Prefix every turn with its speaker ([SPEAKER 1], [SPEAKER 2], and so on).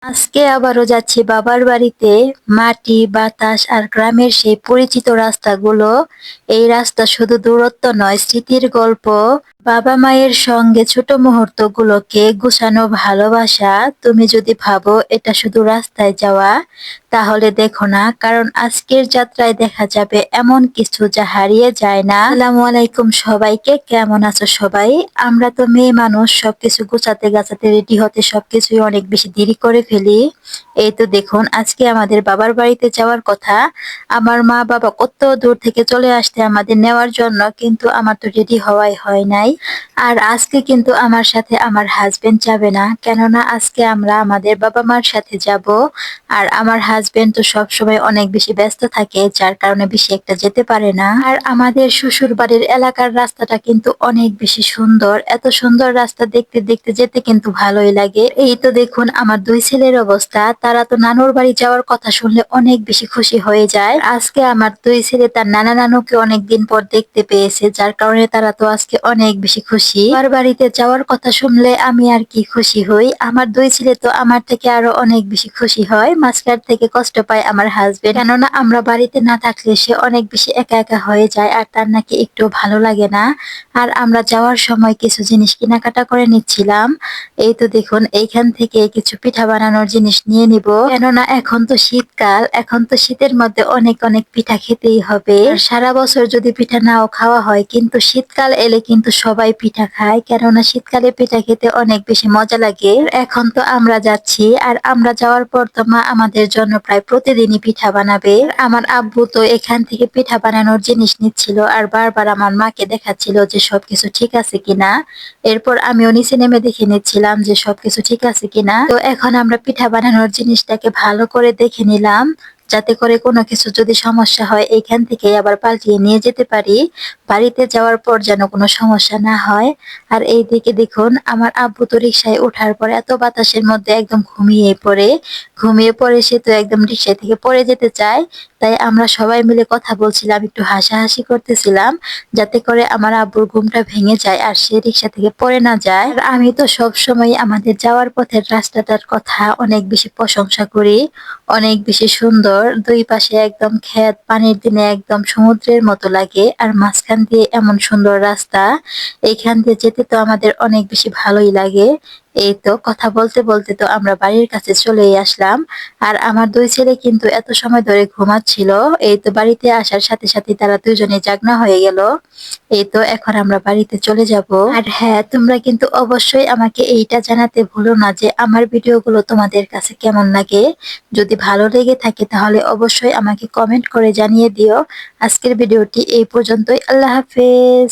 [SPEAKER 1] আজকে আবারও যাচ্ছি বাবার বাড়িতে। মাটি, বাতাস আর গ্রামের সেই পরিচিত রাস্তাগুলো। এই রাস্তা শুধু দূরত্ব নয়, স্মৃতির গল্প। বাবা মায়ের সঙ্গে ছোট মুহূর্তগুলোকে গুছানো ভালোবাসা। তুমি যদি ভাবো এটা শুধু রাস্তায় যাওয়া, তাহলে দেখো না, কারণ আজকের যাত্রায় দেখা যাবে এমন কিছু যা হারিয়ে যায় না। আসসালামু আলাইকুম সবাইকে, কেমন আছো সবাই? আমরা তো মেয়ে মানুষ, সবকিছু গুছাতে গাছাতে রেডি হতে সবকিছুই অনেক বেশি দেরি করে ফেলি। এই তো দেখুন, আজকে আমাদের বাবার বাড়িতে যাওয়ার কথা। আমার মা বাবা কত দূর থেকে চলে আসতে আমাদের নেওয়ার জন্য, কিন্তু আমার তো রেডি হওয়াই হয় নাই। আর আজকে কিন্তু আমার সাথে আমার হাজবেন্ড যাবে না, কেননা আজকে আমরা আমাদের বাবা মার সাথে যাব। আর আমার হাজবেন্ড তো সবসময় অনেক বেশি ব্যস্ত থাকে, যার কারণে বেশি একটা যেতে পারে না। আর আমাদের শ্বশুর বাড়ির এলাকার রাস্তাটা কিন্তু অনেক বেশি সুন্দর। এত সুন্দর রাস্তা দেখতে দেখতে যেতে কিন্তু ভালোই লাগে। এই তো দেখুন আমার দুই ছেলের অবস্থা, তারা তো নানুর বাড়ি যাওয়ার কথা শুনলে অনেক বেশি খুশি হয়ে যায়। আজকে আমার দুই ছেলে তার নানা নানুকে অনেকদিন পর দেখতে পেয়েছে, যার কারণে তারা তো আজকে অনেক বেশি খুশি। আমার বাড়িতে যাওয়ার কথা শুনলে আমি আর কি খুশি হই, আমার দুই ছেলে তো আমার থেকে আরো অনেক বেশি খুশি হয়। মাঝখান থেকে কষ্ট পায় আমার হাজবেন্ড, কেননা আমরা বাড়িতে না থাকলে সে অনেক বেশি একা একা হয়ে যায়, আর তার নাকি একটু ভালো লাগে না। আর আমরা যাওয়ার সময় কিছু জিনিস কেনাকাটা করে নিচ্ছিলাম। এই তো দেখুন, এইখান থেকে কিছু পিঠা বানানোর জিনিস নিয়ে নিব, কেননা এখন তো শীতকাল, এখন তো শীতের মধ্যে অনেক অনেক পিঠা খেতেই হবে। আর সারা বছর যদি পিঠা নাও খাওয়া হয়, কিন্তু শীতকাল এলে কিন্তু সবাই পিঠা খায়, কেননা শীতকালে পিঠা খেতে অনেক বেশি মজা লাগে। এখন তো আমরা যাচ্ছি, আর আমরা যাওয়ার পর তো মা আমাদের জন্য প্রায় প্রতিদিনই পিঠা বানাবে। আমার আব্বু তো এখান থেকে পিঠা বানানোর জিনিস নিচ্ছিল, আর বারবার আমার মাকে দেখাচ্ছিল যে সবকিছু ঠিক আছে কিনা। এরপর আমিও নিচে নেমে দেখে নিচ্ছিলাম যে সবকিছু ঠিক আছে কিনা। তো এখন আমরা পিঠা বানানোর জিনিসটাকে ভালো করে দেখে নিলাম, যাতে করে কোনো কিছু যদি সমস্যা হয় এইখান থেকে আবার পাল্টিয়ে নিয়ে যেতে পারি, বাড়িতে যাওয়ার পর যেন কোনো সমস্যা না হয়। আর এইদিকে দেখুন, আমার আব্বু তো রিক্সায় ওঠার পর এত বাতাসের মধ্যে একদম ঘুমিয়ে পড়ে সে তো একদম রিক্সা থেকে পড়ে যেতে চায়। তাই আমরা সবাই মিলে কথা বলছিলাম, একটু হাসাহাসি করতেছিলাম, যাতে করে আমার আব্বুর ঘুমটা ভেঙে যায় আর সে রিক্সা থেকে পড়ে না যায়। আর আমি তো সব সময় আমাদের যাওয়ার পথের রাস্তাটার কথা অনেক বেশি প্রশংসা করি, অনেক বেশি সুন্দর। দুই পাশে একদম ক্ষেত, পানির দিনে একদম সমুদ্রের মতো লাগে, আর মাঝখান দিয়ে এমন সুন্দর রাস্তা। এইখান দিয়ে যেতে তো আমাদের অনেক বেশি ভালোই লাগে। এই তো কথা বলতে বলতে তো আমরা বাড়ির কাছে চলেই আসলাম। আর আমার দুই ছেলে কিন্তু এত সময় ধরে ঘুমাচ্ছিল, এই তো বাড়িতে আসার সাথে সাথে তারা দুজনে জাগনা হয়ে গেল। এই তো এখন আমরা বাড়িতে চলে যাব। আর হ্যাঁ, তোমরা কিন্তু অবশ্যই আমাকে এইটা জানাতে ভুলো না যে আমার ভিডিওগুলো তোমাদের কাছে কেমন লাগে। যদি ভালো লেগে থাকে তাহলে অবশ্যই আমাকে কমেন্ট করে জানিয়ে দিও। আজকের ভিডিওটি এই পর্যন্তই। আল্লাহ হাফেজ।